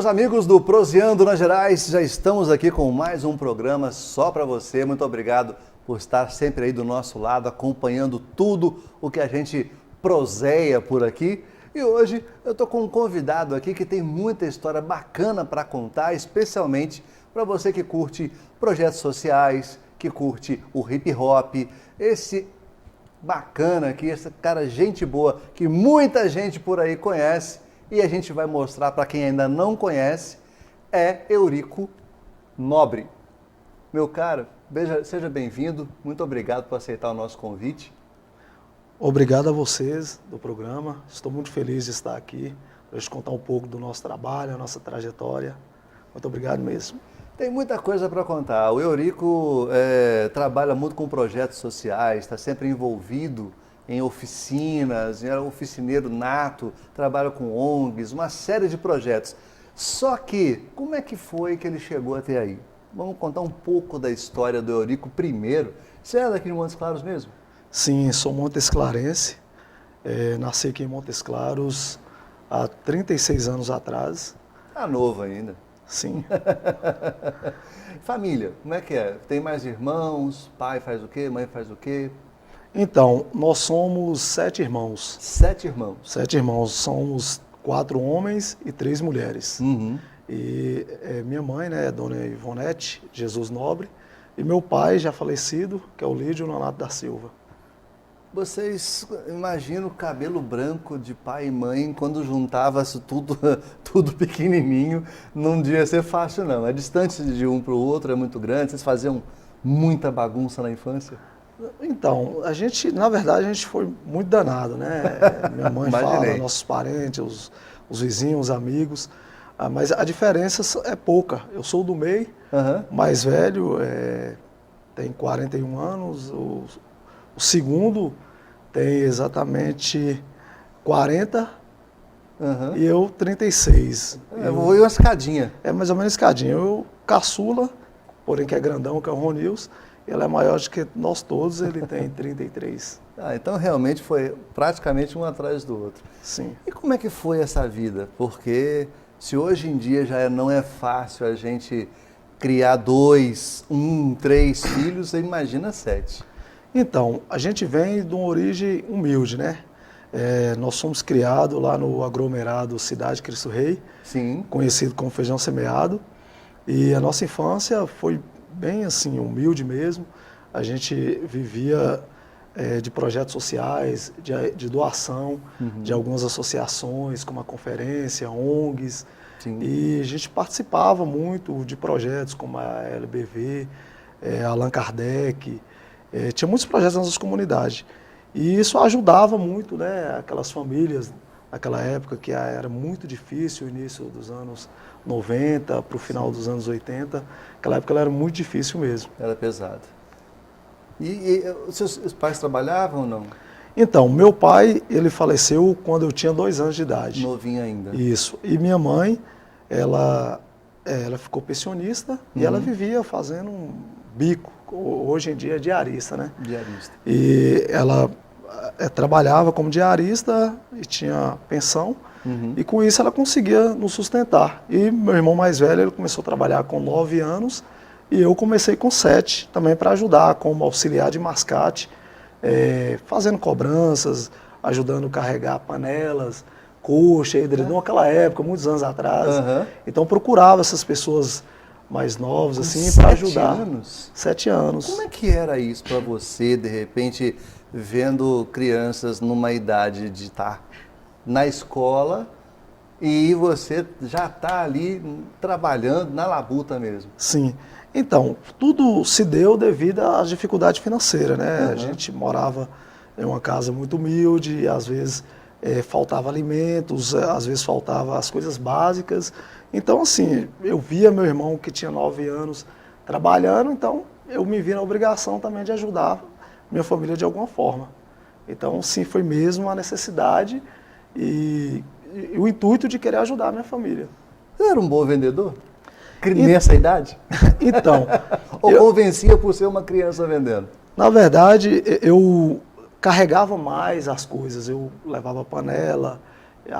meus amigos do Proseando nas Gerais, já estamos aqui com mais um programa só para você. Muito obrigado por estar sempre aí do nosso lado, acompanhando tudo o que a gente proseia por aqui. E hoje eu estou com um convidado aqui que tem muita história bacana para contar, especialmente para você que curte projetos sociais, que curte o hip hop, esse bacana aqui, esse cara gente boa que muita gente por aí conhece. E a gente vai mostrar para quem ainda não conhece, é Eurico Nobre. Meu caro, seja bem-vindo, muito obrigado por aceitar o nosso convite. Obrigado a vocês do programa, estou muito feliz de estar aqui, para te contar um pouco do nosso trabalho, a nossa trajetória. Muito obrigado mesmo. Tem muita coisa para contar. O Eurico trabalha muito com projetos sociais, está sempre envolvido em oficinas, era um oficineiro nato, trabalha com ONGs, uma série de projetos. Só que, como é que foi que ele chegou até aí? Vamos contar um pouco da história do Eurico primeiro. Você é daqui de Montes Claros mesmo? Sim, sou montesclarense, nasci aqui em Montes Claros há 36 anos atrás. Tá novo ainda. Sim. Família, como é que é? Tem mais irmãos? Pai faz o quê? Mãe faz o quê? Então, nós somos 7 irmãos. 7 irmãos? 7 irmãos, somos 4 homens e 3 mulheres. Uhum. E minha mãe, né, é Dona Ivonete Jesus Nobre, e meu pai, já falecido, que é o Lídio Nonato da Silva. Vocês imaginam o cabelo branco de pai e mãe quando juntava-se tudo pequenininho, não devia ser fácil não. A distância de um para o outro é muito grande, vocês faziam muita bagunça na infância? Então, na verdade, a gente foi muito danado, né? Minha mãe fala, nossos parentes, os vizinhos, os amigos, mas a diferença é pouca. Eu sou do meio, mais velho, tem 41 anos, o segundo tem exatamente 40 e eu 36. Vou ir uma escadinha. É mais ou menos escadinha. Eu caçula, porém que é grandão, que é o Ronils. Ele é maior do que nós todos, ele tem 33. Então realmente foi praticamente um atrás do outro. Sim. E como é que foi essa vida? Porque se hoje em dia já não é fácil a gente criar 2, 3 filhos, você imagina 7. Então, a gente vem de uma origem humilde, né? Nós somos criados lá no aglomerado Cidade Cristo Rei, sim, conhecido como Feijão Semeado. E a nossa infância foi bem assim, humilde mesmo. A gente vivia de projetos sociais, de doação, de algumas associações, como a Conferência, ONGs. Sim. E a gente participava muito de projetos como a LBV, Allan Kardec. Tinha muitos projetos nas nossas comunidades. E isso ajudava muito, né, aquelas famílias naquela época que era muito difícil, o início dos anos 90 para o final dos anos 80. Aquela época ela era muito difícil mesmo. Era pesado. E os seus pais trabalhavam ou não? Então, meu pai, ele faleceu quando eu tinha 2 anos de idade. Novinho ainda. Isso. E minha mãe, ela ficou pensionista e ela vivia fazendo um bico. Hoje em dia é diarista, né? Diarista. E ela trabalhava como diarista e tinha pensão. E com isso ela conseguia nos sustentar. E meu irmão mais velho, ele começou a trabalhar com 9 anos e eu comecei com 7 também para ajudar como auxiliar de mascate, fazendo cobranças, ajudando a carregar panelas, coxa, edredom, naquela época, muitos anos atrás. Então procurava essas pessoas mais novas assim para ajudar. 7 anos? 7 anos. Como é que era isso para você, de repente, vendo crianças numa idade de estar na escola e você já está ali trabalhando na labuta mesmo? Sim. Então, tudo se deu devido às dificuldades financeiras, né? A gente morava em uma casa muito humilde, e às vezes faltava alimentos, às vezes faltava as coisas básicas. Então, assim, eu via meu irmão que tinha 9 anos trabalhando, então eu me vi na obrigação também de ajudar minha família de alguma forma. Então, sim, foi mesmo a necessidade e o intuito de querer ajudar a minha família. Você era um bom vendedor? Nessa idade? Então... Ou convencia por ser uma criança vendendo? Na verdade, eu carregava mais as coisas, eu levava a panela,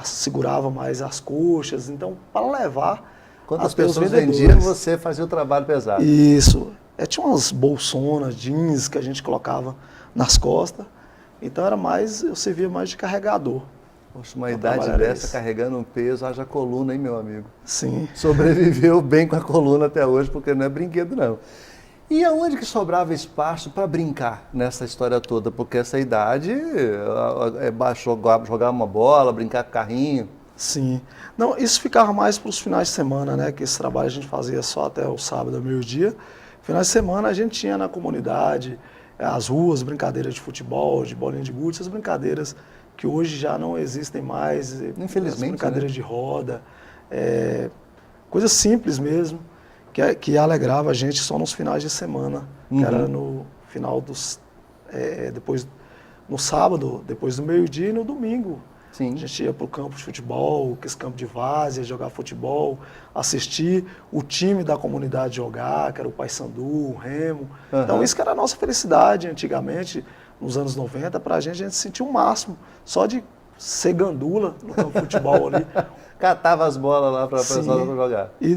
segurava mais as coxas, então para levar Quando as até os pessoas vendedores. vendiam, você fazia o trabalho pesado. Isso. Tinha umas bolsonas, jeans que a gente colocava nas costas. Então eu servia mais de carregador. Poxa, uma idade dessa, carregando um peso, haja coluna, hein, meu amigo? Sim. Sobreviveu bem com a coluna até hoje, porque não é brinquedo, não. E aonde que sobrava espaço para brincar nessa história toda? Porque essa idade é jogar uma bola, brincar com carrinho. Sim. Não, isso ficava mais para os finais de semana, né? Que esse trabalho a gente fazia só até o sábado, ao meio-dia. Finais de semana a gente tinha na comunidade, as ruas, brincadeiras de futebol, de bolinha de gude, essas brincadeiras que hoje já não existem mais. Infelizmente, brincadeiras, né? de roda, coisas simples mesmo, que alegrava a gente só nos finais de semana, que era no final no sábado, depois do meio-dia e no domingo. Sim. A gente ia para o campo de futebol, esse campo de várzea, jogar futebol, assistir o time da comunidade jogar, que era o Paysandu, o Remo. Então isso que era a nossa felicidade antigamente, nos anos 90, para a gente sentia o máximo, só de ser gandula no campo de futebol ali. Catava as bolas lá para a pessoa jogar. E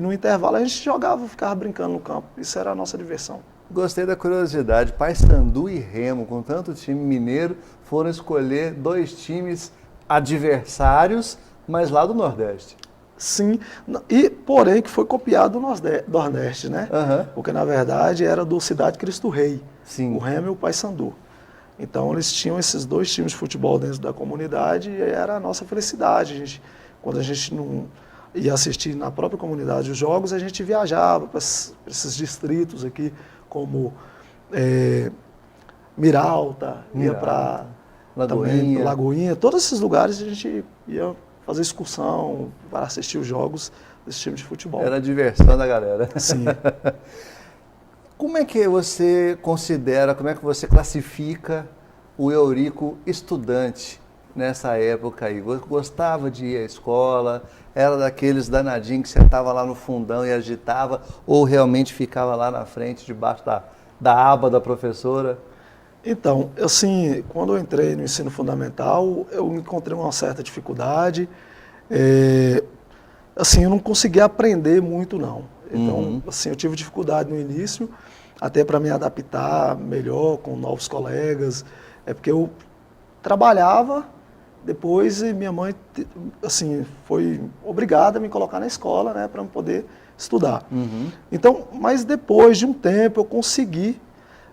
no intervalo a gente jogava, ficava brincando no campo. Isso era a nossa diversão. Gostei da curiosidade. Paysandu e Remo, com tanto time mineiro, foram escolher dois times adversários, mas lá do Nordeste. Sim, porém que foi copiado do Nordeste, né? Porque na verdade era do Cidade Cristo Rei, Sim. O Remo e o Paysandu. Então eles tinham esses dois times de futebol dentro da comunidade e era a nossa felicidade. Quando a gente não ia assistir na própria comunidade os jogos, a gente viajava para esses distritos aqui, como Miralta, ia para Lagoinha, todos esses lugares a gente ia fazer excursão para assistir os jogos desse time de futebol. Era a diversão da galera. Sim. Como é que você considera, como é que você classifica o Eurico estudante nessa época aí? Gostava de ir à escola? Era daqueles danadinhos que sentava lá no fundão e agitava? Ou realmente ficava lá na frente, debaixo da aba da professora? Então, assim, quando eu entrei no ensino fundamental, eu encontrei uma certa dificuldade. Assim, eu não conseguia aprender muito, não. Então, assim, eu tive dificuldade no início, até para me adaptar melhor com novos colegas. Porque eu trabalhava, depois minha mãe, assim, foi obrigada a me colocar na escola, né, para eu poder estudar. Então, mas depois de um tempo eu consegui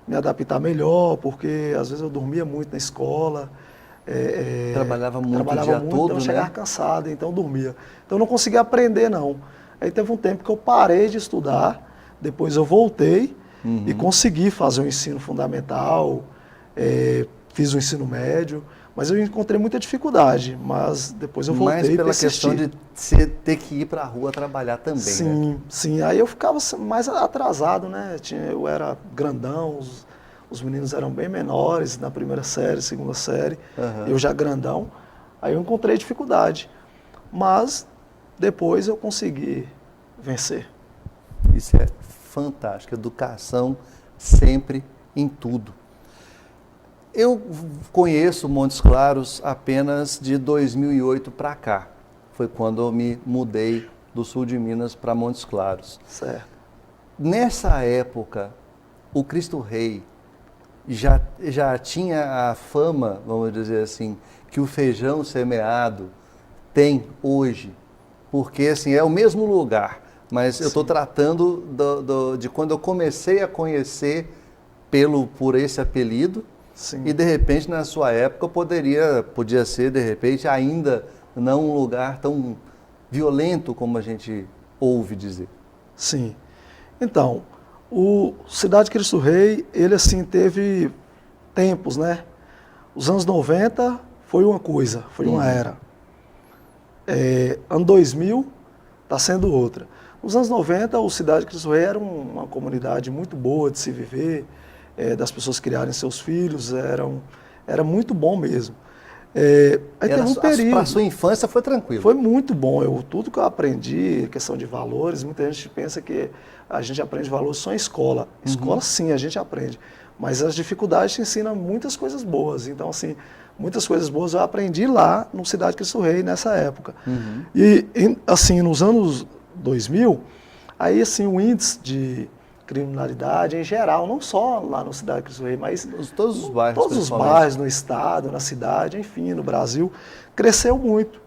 me adaptar melhor, porque às vezes eu dormia muito na escola. Trabalhava muito o dia todo, então eu chegava cansado, então eu dormia. Então eu não conseguia aprender, não. Aí teve um tempo que eu parei de estudar, depois eu voltei e consegui fazer o ensino fundamental, fiz o ensino médio, mas eu encontrei muita dificuldade, mas depois eu voltei e persistir. Mas pela questão de você ter que ir para a rua trabalhar também, sim, né? Sim, aí eu ficava mais atrasado, né? Eu era grandão, os meninos eram bem menores, na primeira série, segunda série, eu já grandão, aí eu encontrei dificuldade, mas depois eu consegui vencer. Isso é fantástico, educação sempre em tudo. Eu conheço Montes Claros apenas de 2008 para cá. Foi quando eu me mudei do sul de Minas para Montes Claros. Certo. Nessa época, o Cristo Rei já tinha a fama, vamos dizer assim, que o feijão semeado tem hoje. Porque assim, é o mesmo lugar, mas eu estou tratando de quando eu comecei a conhecer por esse apelido. Sim. E de repente na sua época podia ser de repente ainda não um lugar tão violento como a gente ouve dizer. Sim. Então, o Cidade Cristo Rei, ele assim teve tempos, né? Os anos 90 foi uma coisa, foi uma era. Ano 2000 está sendo outra. Nos anos 90, o Cidade Cristo Rei era uma comunidade muito boa de se viver, das pessoas criarem seus filhos, era muito bom mesmo. Aí teve um período. Para a sua infância foi tranquilo? Foi muito bom. Tudo que eu aprendi, questão de valores, muita gente pensa que a gente aprende valores só em escola. Escola sim, a gente aprende. Mas as dificuldades te ensinam muitas coisas boas. Então, assim, muitas coisas boas eu aprendi lá no Cidade Cristo Rei, nessa época. E, assim, nos anos 2000, aí assim, o índice de criminalidade em geral, não só lá na cidade de Cristo Rei, mas Todos os bairros, todos os bairros no estado, na cidade, enfim, no Brasil, cresceu muito.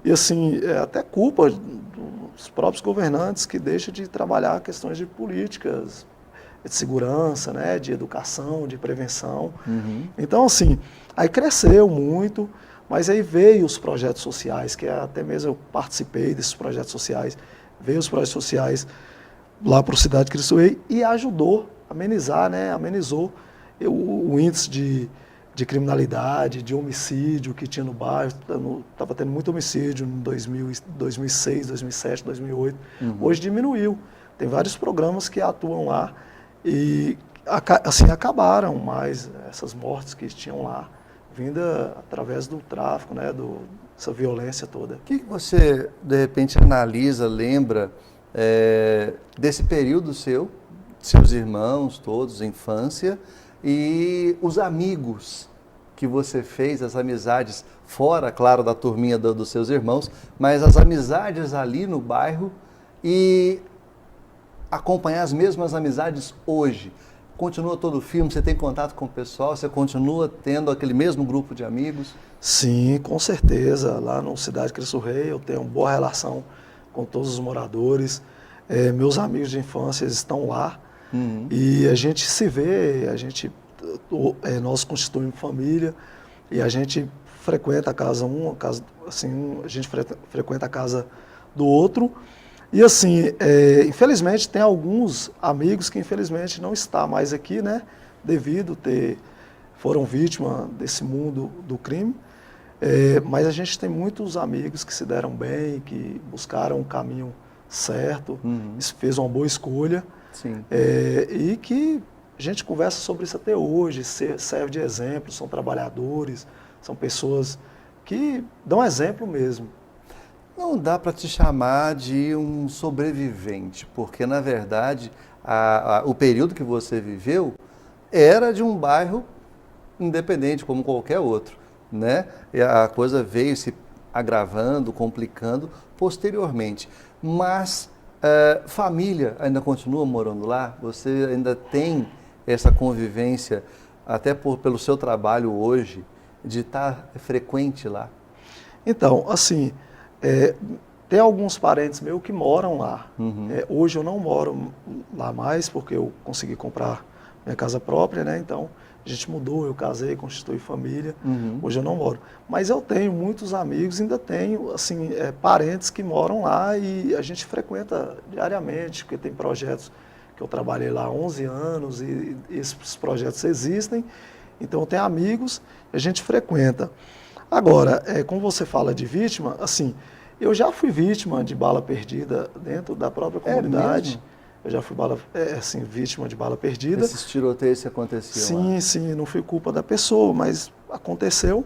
E assim, é até culpa dos próprios governantes que deixam de trabalhar questões de políticas, de segurança, né, de educação, de prevenção. Então, assim, aí cresceu muito, mas aí veio os projetos sociais, que até mesmo eu participei desses projetos sociais, veio os projetos sociais lá para a cidade de Cristo Rei e ajudou a amenizar, né, amenizou o índice de criminalidade, de homicídio que tinha no bairro. Estava tendo muito homicídio em 2006, 2007, 2008. Hoje diminuiu. Tem vários programas que atuam lá e assim acabaram mais essas mortes que tinham lá, vinda através do tráfico, né, dessa violência toda. O que você, de repente, analisa, lembra desse período seus irmãos todos, infância, e os amigos que você fez, as amizades, fora, claro, da turminha dos seus irmãos, mas as amizades ali no bairro e acompanhar as mesmas amizades hoje? Continua todo o filme, você tem contato com o pessoal, você continua tendo aquele mesmo grupo de amigos? Sim, com certeza. Lá no Cidade Cristo Rei eu tenho uma boa relação com todos os moradores. Meus amigos de infância estão lá e a gente se vê, nós constituímos família e a gente frequenta a casa a gente frequenta a casa do outro. E assim, infelizmente tem alguns amigos que infelizmente não estão mais aqui, né, devido foram vítimas desse mundo do crime. Mas a gente tem muitos amigos que se deram bem, que buscaram um caminho certo, fez uma boa escolha. Sim. E que a gente conversa sobre isso até hoje, serve de exemplo, são trabalhadores, são pessoas que dão exemplo mesmo. Não dá para te chamar de um sobrevivente, porque, na verdade, o período que você viveu era de um bairro independente, como qualquer outro, né? E a coisa veio se agravando, complicando posteriormente. Mas família ainda continua morando lá? Você ainda tem essa convivência, até pelo seu trabalho hoje, de estar frequente lá? Então, assim, tem alguns parentes meus que moram lá. Hoje eu não moro lá mais, porque eu consegui comprar minha casa própria, né? Então, a gente mudou, eu casei, constituí família. Hoje eu não moro. Mas eu tenho muitos amigos, ainda tenho, assim, parentes que moram lá e a gente frequenta diariamente, porque tem projetos que eu trabalhei lá há 11 anos e esses projetos existem. Então, eu tenho amigos e a gente frequenta. Agora, como você fala de vítima, assim, eu já fui vítima de bala perdida dentro da própria comunidade. Mesmo? Eu já fui vítima de bala perdida. Esses tiroteios que aconteciam lá? Sim, não foi culpa da pessoa, mas aconteceu.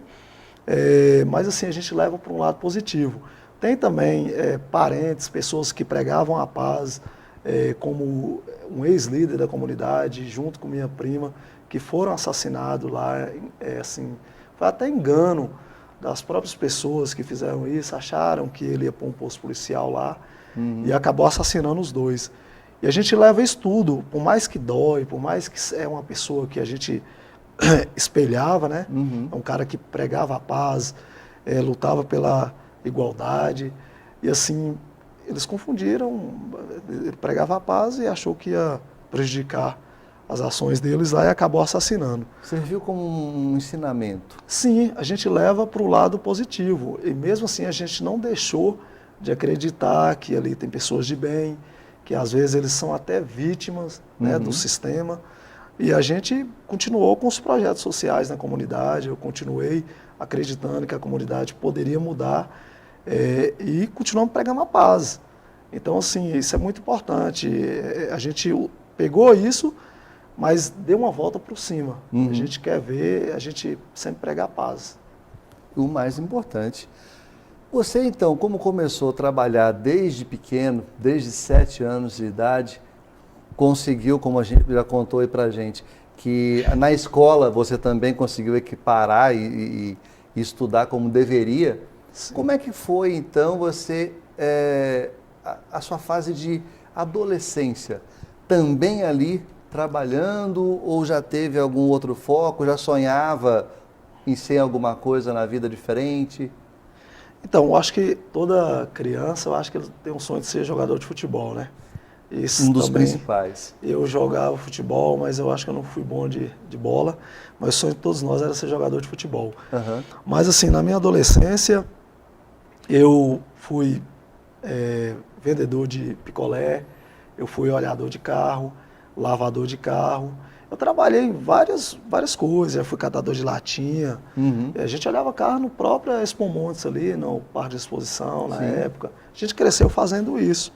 Mas assim, a gente leva para um lado positivo. Tem também parentes, pessoas que pregavam a paz, como um ex-líder da comunidade, junto com minha prima, que foram assassinados lá, assim, foi até engano das próprias pessoas que fizeram isso, acharam que ele ia pôr um posto policial lá e acabou assassinando os dois. E a gente leva isso tudo, por mais que dói, por mais que é uma pessoa que a gente espelhava, né? É um cara que pregava a paz, lutava pela igualdade, e assim, eles confundiram, ele pregava a paz e achou que ia prejudicar as ações deles lá e acabou assassinando. Serviu como um ensinamento? Sim, a gente leva para o lado positivo, e mesmo assim a gente não deixou de acreditar que ali tem pessoas de bem, que às vezes eles são até vítimas, né, do sistema, e a gente continuou com os projetos sociais na comunidade, eu continuei acreditando que a comunidade poderia mudar e continuamos pregando a paz. Então, assim, isso é muito importante. A gente pegou isso, mas deu uma volta por cima. A gente quer ver, a gente sempre prega a paz. O mais importante. Você, então, como começou a trabalhar desde pequeno, desde 7 anos de idade, conseguiu, como a gente já contou aí pra gente, que na escola você também conseguiu equiparar e estudar como deveria. Sim. Como é que foi, então, você a sua fase de adolescência, também ali trabalhando ou já teve algum outro foco, já sonhava em ser alguma coisa na vida diferente? Então, eu acho que toda criança, eu acho que ele tem um sonho de ser jogador de futebol, né? Isso Um dos também, principais. eu jogava futebol, mas eu acho que eu não fui bom de bola, mas o sonho de todos nós era ser jogador de futebol. Uhum. Mas assim, na minha adolescência, eu fui vendedor de picolé, eu fui olhador de carro, lavador de carro. Eu trabalhei em várias coisas, eu fui catador de latinha. Uhum. A gente olhava carro no próprio Expo Montes ali, no parque de exposição, na Sim. época. A gente cresceu fazendo isso.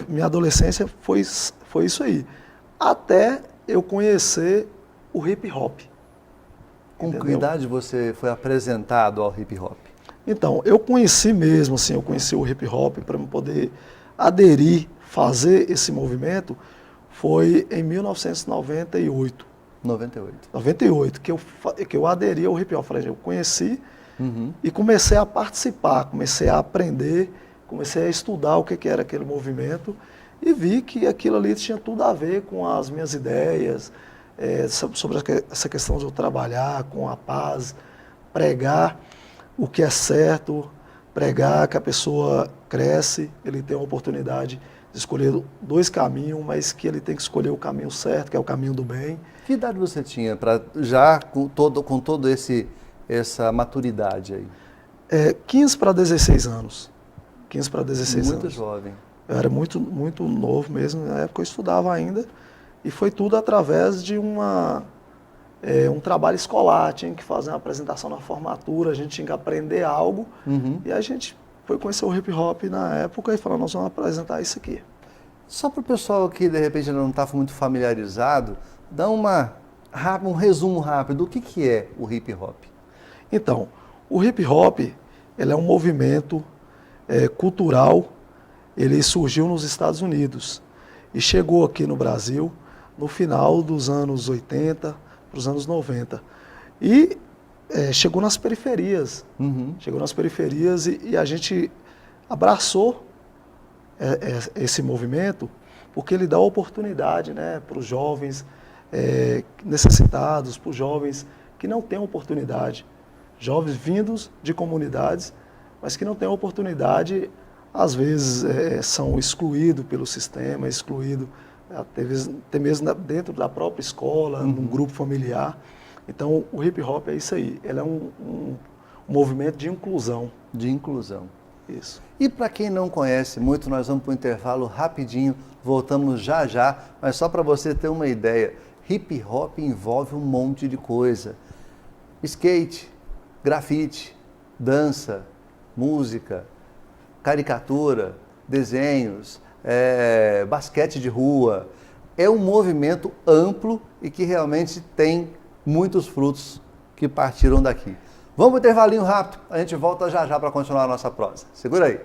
Minha adolescência foi isso aí. Até eu conhecer o hip hop. Com que Entendeu? idade você foi apresentado ao hip hop? Então, eu conheci mesmo, assim, eu conheci o hip hop para eu poder aderir, fazer esse movimento, foi em 1998. 98. 98, que eu aderi ao hip hop. Falei, eu conheci Uhum. e comecei a participar, comecei a aprender, comecei a estudar o que era aquele movimento e vi que aquilo ali tinha tudo a ver com as minhas ideias, sobre essa questão de eu trabalhar com a paz, pregar o que é certo, pregar que a pessoa cresce, ele tem a oportunidade de escolher dois caminhos, mas que ele tem que escolher o caminho certo, que é o caminho do bem. Que idade você tinha para já com todo essa maturidade aí? 15 para 16 anos. 15 para 16 Muito anos. jovem. Eu era muito novo mesmo, na época eu estudava ainda, e foi tudo através de um trabalho escolar. Tinha que fazer uma apresentação na formatura, a gente tinha que aprender algo, Uhum. e a gente foi conhecer o hip hop na época e falou, nós vamos apresentar isso aqui. Só para o pessoal que de repente não está muito familiarizado, dá um resumo rápido do que é o hip hop. Então, o hip hop ele é um movimento cultural, ele surgiu nos Estados Unidos e chegou aqui no Brasil no final dos anos 80 para os anos 90. E chegou nas periferias. Uhum. Chegou nas periferias e a gente abraçou esse movimento porque ele dá oportunidade, né, para os jovens necessitados, para os jovens que não têm oportunidade. Jovens vindos de comunidades, mas que não têm oportunidade, às vezes são excluídos pelo sistema, excluídos até mesmo dentro da própria escola, num grupo familiar. Então, o hip hop é isso aí, ele é um movimento de inclusão. De inclusão. Isso. E para quem não conhece muito, nós vamos para o intervalo rapidinho, voltamos já já, mas só para você ter uma ideia, hip hop envolve um monte de coisa. Skate, grafite, dança, música, caricatura, desenhos, basquete de rua. É um movimento amplo e que realmente tem muitos frutos que partiram daqui. Vamos para o intervalinho rápido, a gente volta já já para continuar a nossa prosa. Segura aí.